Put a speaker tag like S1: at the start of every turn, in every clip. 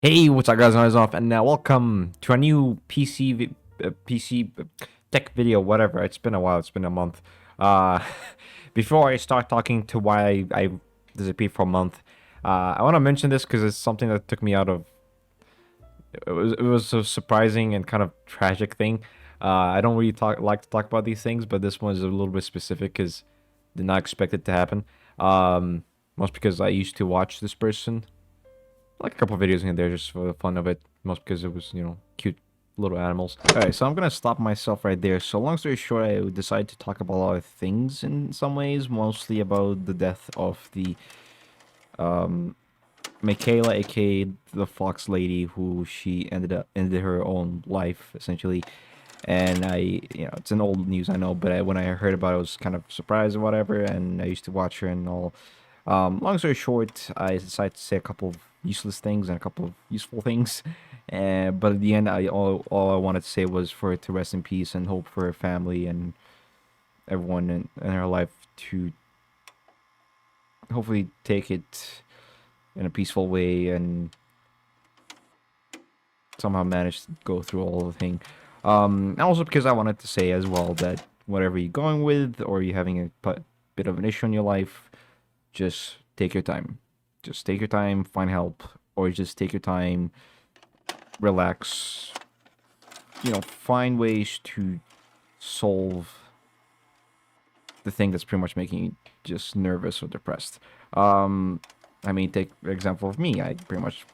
S1: Hey, what's up, guys? Noise off, and welcome to a new PC tech video. Whatever. It's been a while. It's been a month. Uh, before I start talking to why I disappeared for a month, I want to mention this because it's something that took me out of. It was a surprising and kind of tragic thing. I don't really like to talk about these things, but this one is a little bit specific because did not expect it to happen. Most because I used to watch this person like a couple of videos in there just for the fun of it, most because it was, cute little animals. Alright, so I'm gonna stop myself right there. So long story short, I decided to talk about a lot of things in some ways, mostly about the death of the Michaela, aka the Fox Lady, who she ended her own life essentially. And it's an old news, I know, but when I heard about it, I was kind of surprised or whatever. And I used to watch her and all. Long story short, I decided to say a couple of useless things and a couple of useful things. But at the end, all I wanted to say was for her to rest in peace and hope for her family and everyone in her life to hopefully take it in a peaceful way and somehow manage to go through all the thing. And also because I wanted to say as well that whatever you're going with or you're having a bit of an issue in your life, just take your time. Just take your time, find help, or just take your time, relax. Find ways to solve the thing that's pretty much making you just nervous or depressed. Take the example of me. I pretty much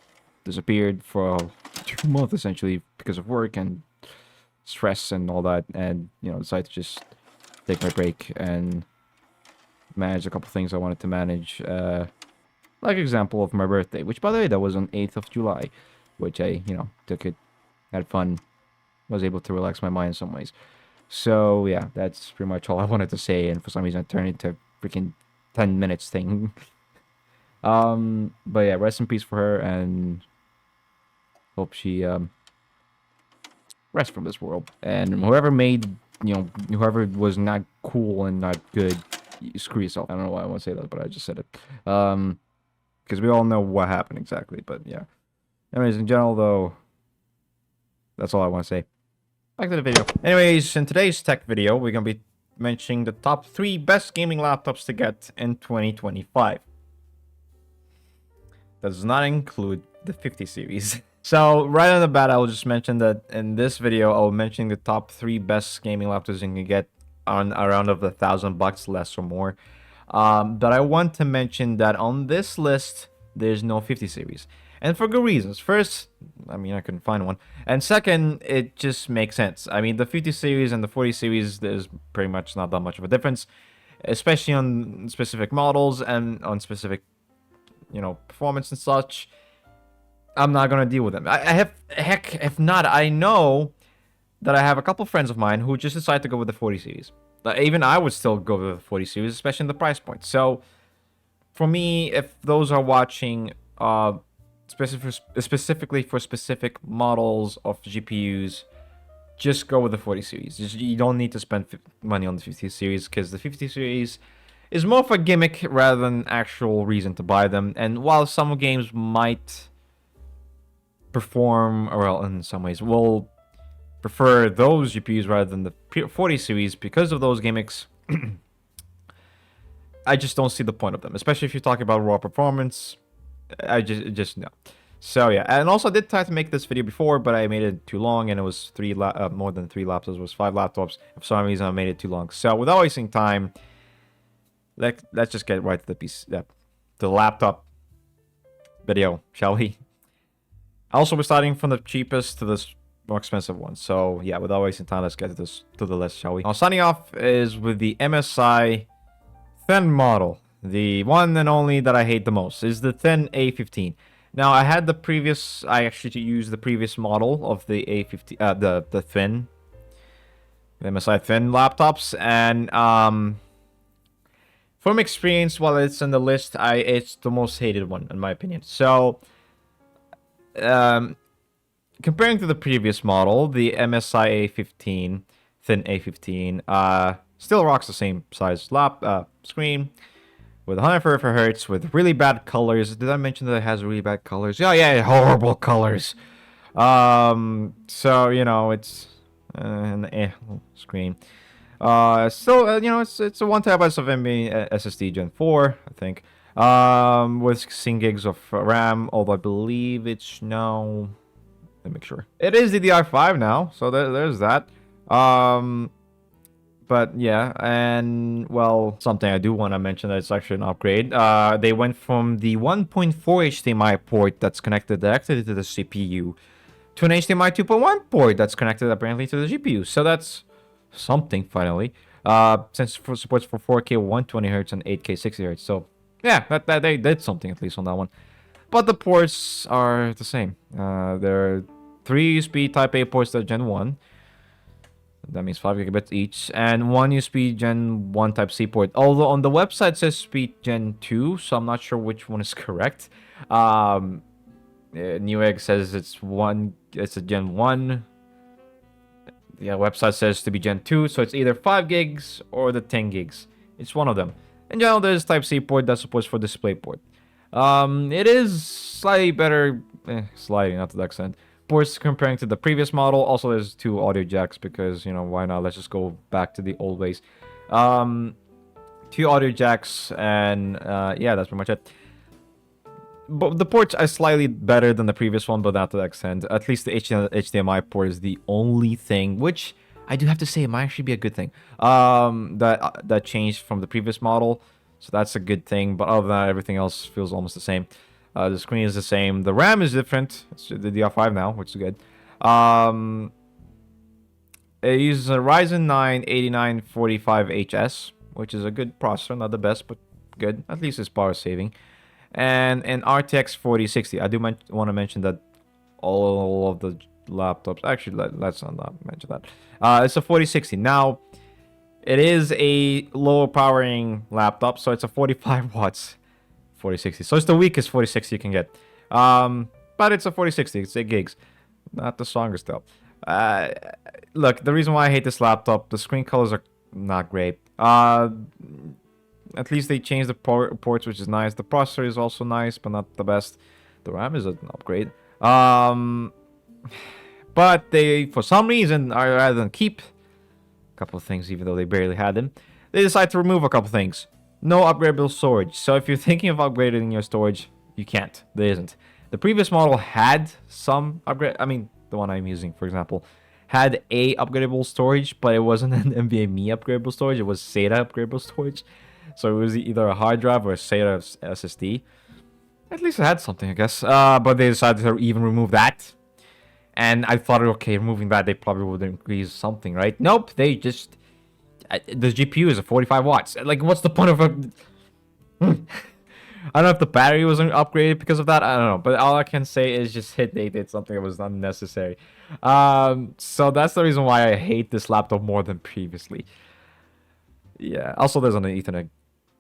S1: disappeared for 2 months essentially because of work and stress and all that, and decided to just take my break and manage a couple things I wanted to manage. Like example of my birthday, which by the way that was on 8th of July, which I took it, had fun, was able to relax my mind in some ways. So yeah, that's pretty much all I wanted to say, and for some reason I turned it into a freaking 10 minutes thing. But yeah, rest in peace for her, and hope she rest from this world. And whoever made, whoever was not cool and not good, screw yourself. I don't know why I want to say that, but I just said it. Because we all know what happened exactly, but yeah. Anyways, in general, though, that's all I want to say. Back to the video. Anyways, in today's tech video, we're going to be mentioning the top 3 best gaming laptops to get in 2025. That does not include the 50 series. So, right on the bat, I will just mention that in this video, I'll mention the top 3 best gaming laptops you can get on around of the $1,000, less or more. But I want to mention that on this list, there's no 50 series. And for good reasons. First, I couldn't find one. And second, it just makes sense. The 50 series and the 40 series, there's pretty much not that much of a difference. Especially on specific models and on specific, performance and such. I'm not going to deal with them. Heck, if not, I know that I have a couple friends of mine who just decided to go with the 40 series. Even I would still go with the 40 series, especially in the price point. So, for me, if those are watching, specifically for specific models of GPUs, just go with the 40 series. You don't need to spend money on the 50 series, because the 50 series is more of a gimmick rather than actual reason to buy them. And while some games might perform, or well, in some ways, will prefer those GPUs rather than the 40 series because of those gimmicks, I just don't see the point of them, especially if you're talking about raw performance. I just no. So yeah, and also I did try to make this video before, but I made it too long, and it was more than 3 laptops. It was 5 laptops. For some reason, I made it too long. So without wasting time, let's just get right to the the laptop video, shall we? Also, we're starting from the cheapest to the more expensive one. So yeah, without wasting time, let's get to the list, shall we? Now, starting off is with the MSI Thin model. The one and only that I hate the most is the Thin A15. Now, I actually used the previous model of the A15, the Thin, the MSI Thin laptops, and from experience, while it's in the list, it's the most hated one in my opinion. So, comparing to the previous model, the MSI A15, Thin A15, still rocks the same size screen. with 144 hertz with really bad colors. Did I mention that it has really bad colors? Yeah, horrible colors. So you know it's an screen. So you know it's a 1 TB of NVMe SSD Gen 4, I think. With 16 gigs of RAM. Although I believe it's now. Let me make sure. It is DDR5 now, so there's that. But yeah, and well, something I do want to mention that it's actually an upgrade. They went from the 1.4 HDMI port that's connected directly to the CPU to an HDMI 2.1 port that's connected apparently to the GPU. So that's something finally. Since it supports for 4K 120 Hz and 8K 60 Hz. So yeah, that they did something at least on that one. But the ports are the same. There are 3 USB Type A ports that Gen 1. That means 5 gigabits each. And 1 USB Gen 1 Type C port. Although on the website it says speed Gen 2, so I'm not sure which one is correct. Newegg says it's a Gen 1. The website says to be Gen 2, so it's either 5 gigs or the 10 gigs. It's one of them. In general, there's Type C port that supports for DisplayPort. It is slightly better, slightly, not to that extent, ports comparing to the previous model. Also, there's 2 audio jacks because, you know, why not? Let's just go back to the old ways. 2 audio jacks, and yeah, that's pretty much it. But the ports are slightly better than the previous one, but not to that extent. At least the HDMI port is the only thing, which I do have to say it might actually be a good thing. That changed from the previous model, so that's a good thing. But other than that, everything else feels almost the same. The screen is the same. The RAM is different. It's the DR5 now, which is good. It uses a Ryzen 9 8945HS, which is a good processor. Not the best, but good. At least it's power saving. And an RTX 4060. I do want to mention that all of the laptops... Actually, let's not mention that. It's a 4060. Now, it is a lower powering laptop, so it's a 45 watts 4060. So it's the weakest 4060 you can get. But it's a 4060. It's 8 gigs. Not the strongest, though. Look, the reason why I hate this laptop, the screen colors are not great. At least they changed the ports, which is nice. The processor is also nice, but not the best. The RAM is an upgrade. But they, for some reason, rather than keep a couple of things, even though they barely had them, they decide to remove a couple of things. No upgradable storage. So if you're thinking of upgrading your storage, you can't. There isn't. The previous model had some upgrade. I mean, the one I'm using, for example, had a upgradable storage, but it wasn't an NVMe upgradable storage. It was SATA upgradable storage. So it was either a hard drive or a SATA SSD. At least it had something, I guess. But they decided to even remove that. And I thought, okay, removing that, they probably would increase something, right? Nope, they just... the GPU is a 45 watts. Like, what's the point of a... I don't know if the battery was upgraded because of that. I don't know. But all I can say is just they did something that was unnecessary. So that's the reason why I hate this laptop more than previously. Yeah. Also, there's an Ethernet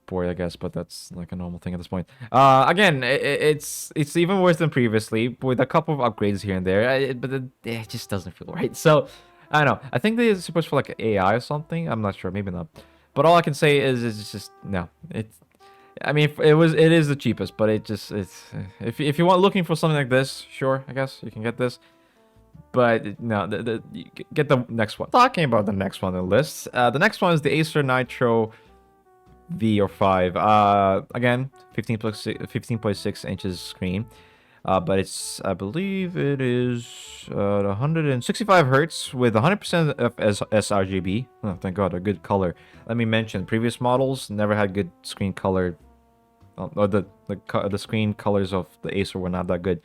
S1: port, I guess, but that's like a normal thing at this point. Again, it's even worse than previously with a couple of upgrades here and there. But it just doesn't feel right. So I don't know. I think they're supposed for like AI or something. I'm not sure. Maybe not. But all I can say is it's just no. I mean, it is the cheapest, but it's if you want looking for something like this, sure, I guess you can get this. But no, you get the next one. Talking about the next one on the list, the next one is the Acer Nitro V or 5. Again, 15.6 inches screen, but it's, I believe it is 165 hertz with 100% of sRGB. Oh, thank God, a good color. Let me mention, previous models never had good screen color. Or the screen colors of the Acer were not that good.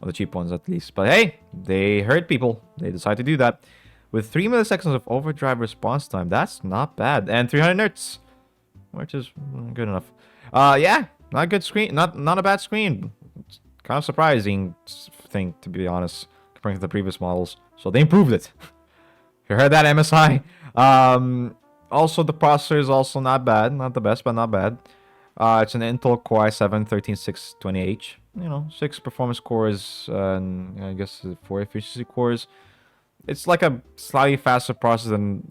S1: Or the cheap ones, at least. But hey, they hurt people. They decided to do that. With 3 milliseconds of overdrive response time. That's not bad. And 300 hertz. Which is good enough. Yeah, not a good screen. Not a bad screen. It's kind of surprising thing, to be honest, compared to the previous models. So they improved it. You heard that, MSI? Also, the processor is also not bad. Not the best, but not bad. It's an Intel Core i7-13620H. You know, 6 performance cores and I guess 4 efficiency cores. It's like a slightly faster processor than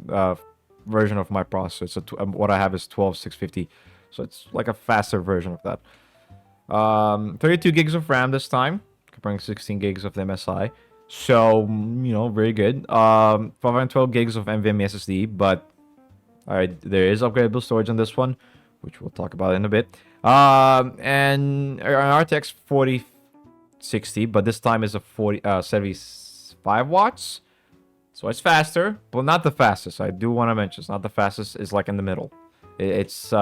S1: version of my processor. So what I have is 12650. So it's like a faster version of that. 32 gigs of RAM this time, comparing 16 gigs of the MSI. So, very good. 512 gigs of NVMe SSD, but there is upgradable storage on this one, which we'll talk about in a bit. And an RTX 4060, but this time is a 75 watts. So it's faster, but not the fastest. I do want to mention it's not the fastest. It's like in the middle. It's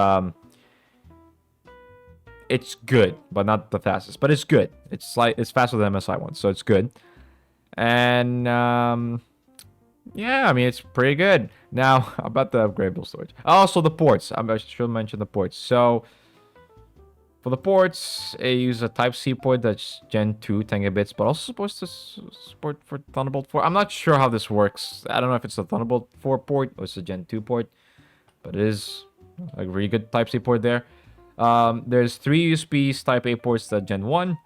S1: good, but not the fastest. But it's good. It's faster than MSI one, so it's good. And yeah, I mean it's pretty good. Now about the upgradable storage. Also the ports. I should mention the ports. So for the ports, I use a Type-C port that's Gen 2 10 gigabits, but also supposed to support for Thunderbolt 4. I'm not sure how this works. I don't know if it's a Thunderbolt 4 port or it's a Gen 2 port, but it is a really good Type-C port there. There's 3 USB Type-A ports that Gen 1,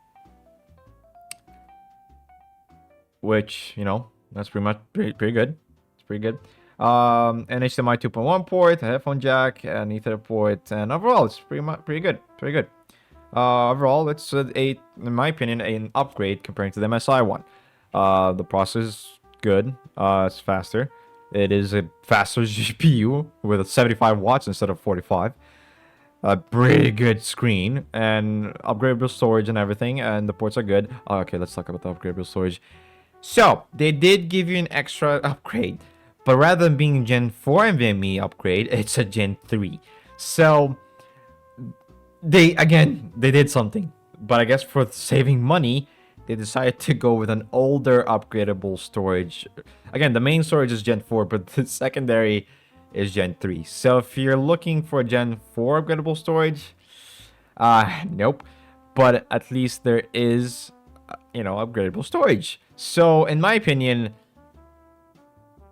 S1: which, that's pretty much pretty good. It's pretty good. An HDMI 2.1 port, a headphone jack, an Ethernet port, and overall, it's pretty good. Pretty good. Overall, it's in my opinion, an upgrade comparing to the MSI one. The processor is good. It's faster. It is a faster GPU with 75 watts instead of 45. A pretty good screen and upgradable storage and everything, and the ports are good. Okay, let's talk about the upgradable storage. So, they did give you an extra upgrade, but rather than being Gen 4 NVMe upgrade, it's a Gen 3. So, they did something. But I guess for saving money, they decided to go with an older upgradable storage. Again, the main storage is Gen 4, but the secondary is Gen 3. So if you're looking for Gen 4 upgradable storage, nope. But at least there is, upgradable storage. So in my opinion,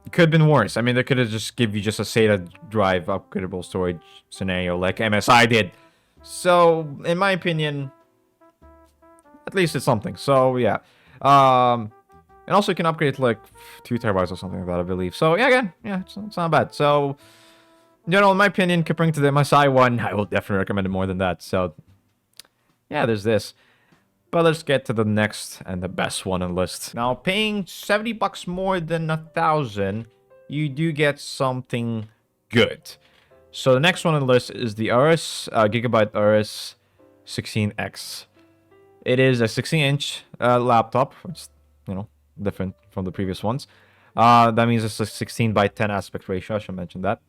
S1: it could have been worse. I mean, they could have just give you just a SATA drive upgradable storage scenario like MSI did. So in my opinion, at least it's something. So yeah. And also you can upgrade to like 2 terabytes or something like that, I believe. So yeah, again, it's not bad. So, in my opinion, comparing to the MSI one, I will definitely recommend it more than that. So yeah, there's this. But let's get to the next and the best one on the list. Now, paying $70 more than 1,000, you do get something good. So the next one on the list is the Aorus Gigabyte Aorus 16X. It is a 16-inch laptop, which different from the previous ones. That means it's a 16 by 10 aspect ratio. I should mention that.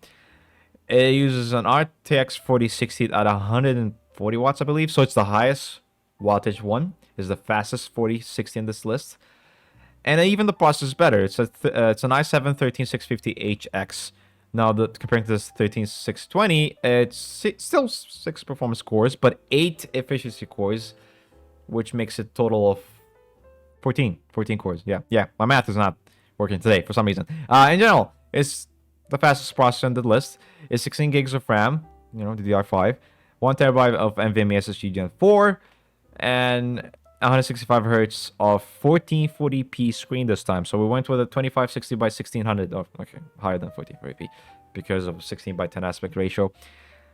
S1: It uses an RTX 4060 at 140 watts, I believe. So it's the highest wattage one. Is the fastest 4060 in this list. And even the processor is better. It's an i7 13650HX. Now, comparing to this 13620, it's still 6 performance cores, but 8 efficiency cores, which makes it total of 14 cores. Yeah, my math is not working today for some reason. In general, it's the fastest processor on the list. It's 16 gigs of RAM, DDR5, 1 terabyte of NVMe SSD Gen 4, and 165 hertz of 1440p screen this time. So we went with a 2560 by 1600. Oh, okay, higher than 1440p because of 16 by 10 aspect ratio.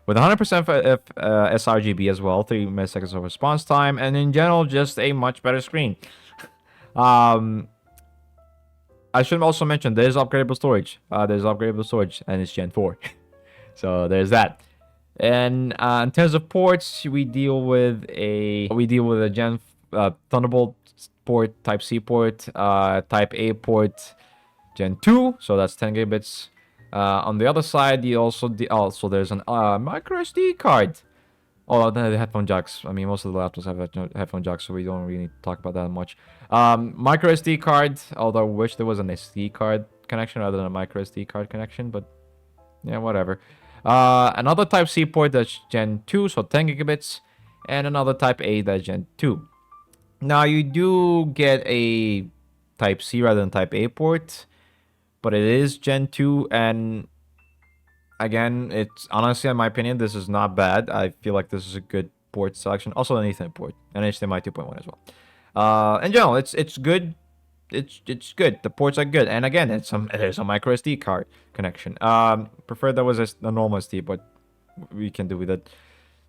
S1: With 100% sRGB as well, 3 milliseconds of response time, and in general, just a much better screen. I should also mention there's upgradable storage. And it's Gen 4. So there's that. And in terms of ports, we deal with a Gen Thunderbolt port, Type-C port, Type-A port, Gen 2. So that's 10 gigabits. On the other side, also there's an micro SD card. Oh, the headphone jacks. I mean, most of the laptops have headphone jacks, so we don't really need to talk about that much. Micro SD card, although I wish there was an SD card connection rather than a micro SD card connection, but yeah, whatever. Another Type-C port that's Gen 2, so 10 gigabits, and another Type-A that's Gen 2. Now, you do get a Type-C rather than Type-A port, but it is Gen 2, and again, it's honestly, in my opinion, this is not bad. I feel like this is a good port selection. Also, an Ethernet port, and HDMI 2.1 as well. In general, it's good. It's good. The ports are good, and again, there's a micro SD card connection. Prefer there was a normal SD, but we can do with it.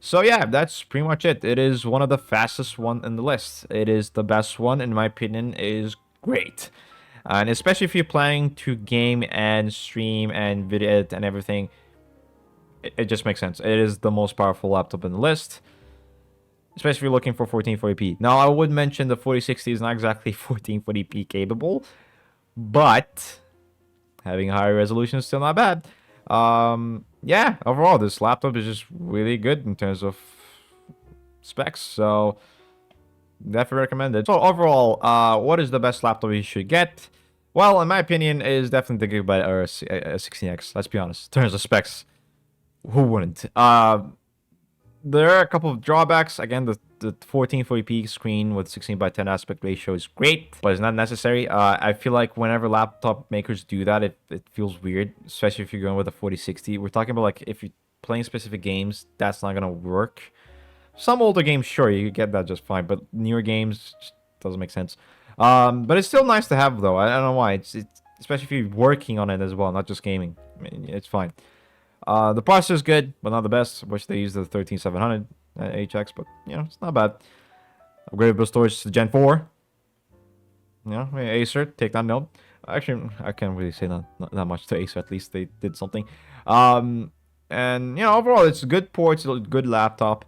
S1: So yeah, that's pretty much it. It is one of the fastest one in the list. It is the best one, in my opinion. It is great. And especially if you're planning to game and stream and video edit and everything, it just makes sense. It is the most powerful laptop in the list, especially if you're looking for 1440p. Now, I would mention the 4060 is not exactly 1440p capable, but having higher resolution is still not bad. Yeah, overall, this laptop is just really good in terms of specs, so definitely recommend it. So overall, what is the best laptop you should get? Well, in my opinion, it is definitely the Gigabyte Aorus 16X. Let's be honest. In terms of specs, who wouldn't? There are a couple of drawbacks. Again, the 1440p screen with 16:10 aspect ratio is great, but it's not necessary. I feel like whenever laptop makers do that, it feels weird, especially if you're going with a 4060. We're talking about like if you're playing specific games, that's not gonna work. Some older games, sure, you get that just fine, but newer games just doesn't make sense. But it's still nice to have though. I don't know why. It's especially if you're working on it as well, not just gaming. I mean, it's fine. The processor is good, but not the best. Wish they used the 13700 HX, but you know, it's not bad. Upgradable storage to Gen 4. You know, Acer, take that note. Actually, I can't really say that much to Acer. At least they did something. And you know, overall, it's a good port, it's a good laptop.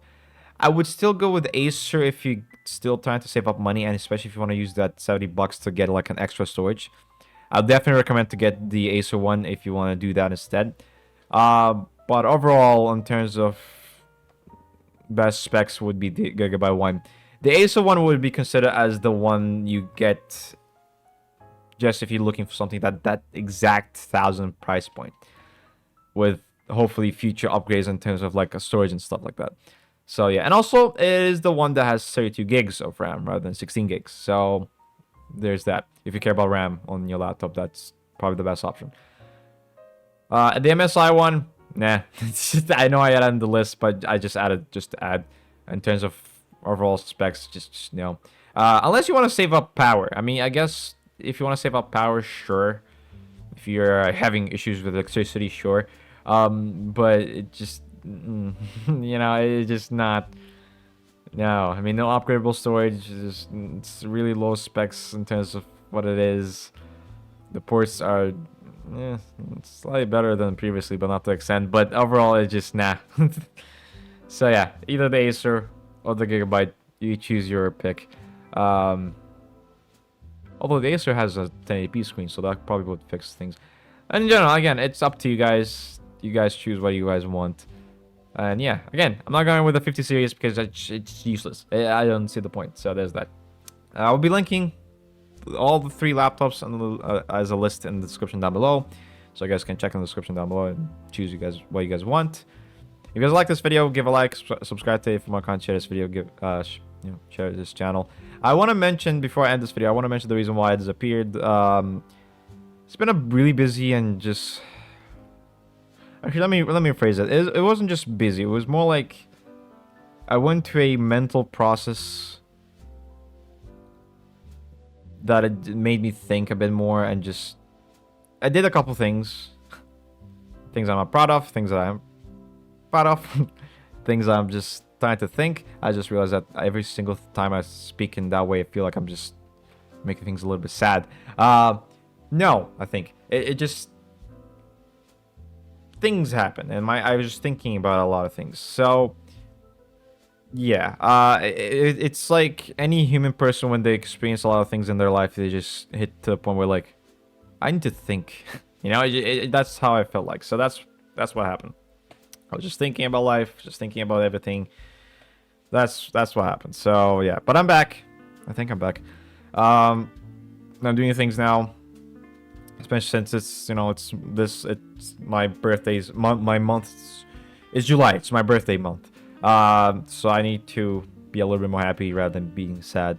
S1: I would still go with Acer if you're still trying to save up money, and especially if you want to use that $70 to get like an extra storage. I'll definitely recommend to get the Acer one if you want to do that instead. But overall, in terms of best specs, would be the Gigabyte one. The Acer one would be considered as the one you get just if you're looking for something that exact 1,000 price point, with hopefully future upgrades in terms of like a storage and stuff like that. So yeah, and also it is the one that has 32 gigs of RAM rather than 16 gigs. So there's that. If you care about RAM on your laptop, that's probably the best option. The MSI one, nah. I know I added on the list, but I just added just to add. In terms of overall specs, just you know. Unless you want to save up power. I mean, I guess if you want to save up power, sure. If you're having issues with electricity, sure. But it just, you know, it's just not. No, I mean, no upgradable storage. It's really low specs in terms of what it is. The ports are it's slightly better than previously, but not to extent. But overall, it's just nah. So yeah, either the Acer or the Gigabyte. You choose your pick. Although the Acer has a 1080p screen, so that probably would fix things. And in general, again, it's up to you guys. You guys choose what you guys want. And yeah, again, I'm not going with the 50 series because it's useless. I don't see the point. So there's that. I'll be linking all the 3 laptops as a list in the description down below, so you guys can check in the description down below and choose what you guys want. If you guys like this video, give a like, subscribe to it for more content, share this video, share this channel. I want to mention before I end this video, I want to mention the reason why I disappeared. It's been a really busy and just actually let me rephrase it. It wasn't just busy. It was more like I went through a mental process that it made me think a bit more, and just I did a couple things I'm not proud of, things that I'm proud of, things I'm just trying to think. I just realized that every single time I speak in that way, I feel like I'm just making things a little bit sad. No, I think it just things happen, and I was just thinking about a lot of things. So yeah, it's like any human person when they experience a lot of things in their life, they just hit to the point where like, I need to think. You know, that's how I felt like. So that's what happened. I was just thinking about life, just thinking about everything. That's what happened. So yeah, but I'm back. I think I'm back. I'm doing things now. Especially since it's, you know, it's my birthday's my month is July. It's my birthday month. So I need to be a little bit more happy rather than being sad.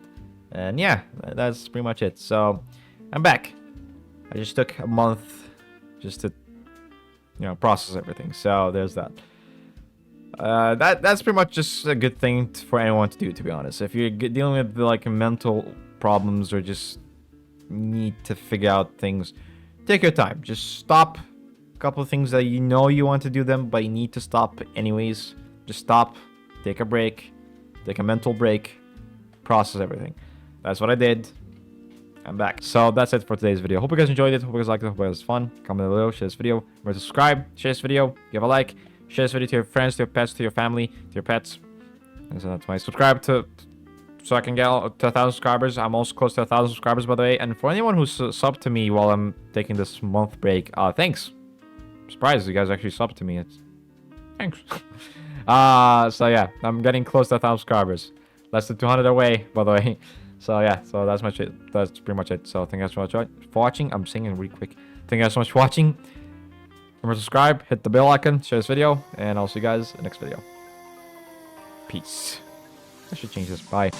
S1: And yeah, that's pretty much it. So I'm back. I just took a month just to, you know, process everything. So there's that. That's pretty much just a good thing for anyone to do, to be honest. If you're dealing with like mental problems or just need to figure out things, take your time. Just stop a couple of things that you know you want to do them, but you need to stop anyways. Just stop, take a break, take a mental break, process everything. That's what I did. I'm back. So that's it for today's video. Hope you guys enjoyed it. Hope you guys liked it. Hope it was fun. Comment below, share this video. Remember to subscribe, share this video, give a like, share this video to your friends, to your pets, to your family, to your pets. And so that's why subscribe to so I can get to 1,000 subscribers. I'm also close to 1,000 subscribers, by the way. And for anyone who's subbed to me while I'm taking this month break, thanks. I'm surprised you guys actually subbed to me. Thanks. So yeah, I'm getting close to 1,000 subscribers. Less than 200 away, by the way. So yeah, so that's pretty much it. So thank you guys so much for watching. I'm singing really quick. Thank you guys so much for watching. Remember to subscribe, hit the bell icon, share this video, and I'll see you guys in the next video. Peace. I should change this. Bye.